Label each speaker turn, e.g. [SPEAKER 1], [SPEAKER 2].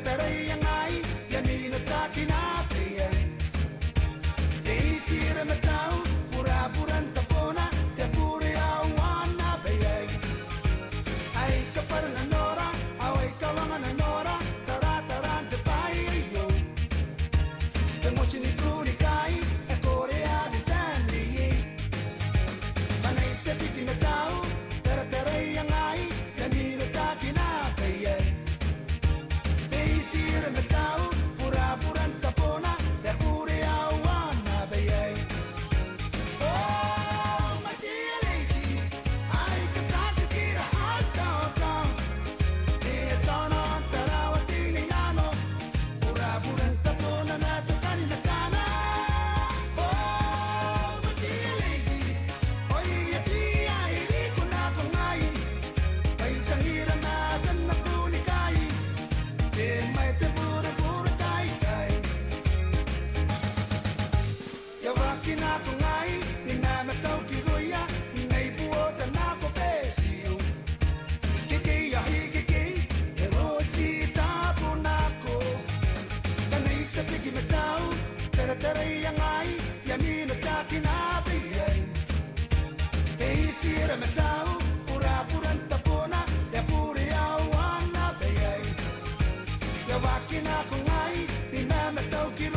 [SPEAKER 1] taray ang ay Yamino ta kinakayan Isira matao Pura-puran tapona Te puri awan na bayay Ay kaparan anora Away kawangan anora Tara-taran te payayo Temo sinikuri kai E korea di tandi Manay te piti matao Tara-taray ang ay Yamino ta kinakayan Isira matao Pura-puran tapona Te puri awan na bayay Oh, my dear lady Ay katakakira hot down Itono tarawati ninano Pura-puran tapona na to kanina kana Oh, my dear lady Oy, ay ko na kungay Ay kahira na ganap kunikay may te pura-pura tay-tay Yawakin ako ngay Ninamataw kiruya Ngay buotan ako pesyo Kikaya higigay Pero sita po na ako Kanay tapigi mataw Tara-taray ang ay Yamin at kakinapiyay Sira mataw Pura-puran tapona Yapuri awan na bayay Yawakin ako ngay Ninamataw kiruya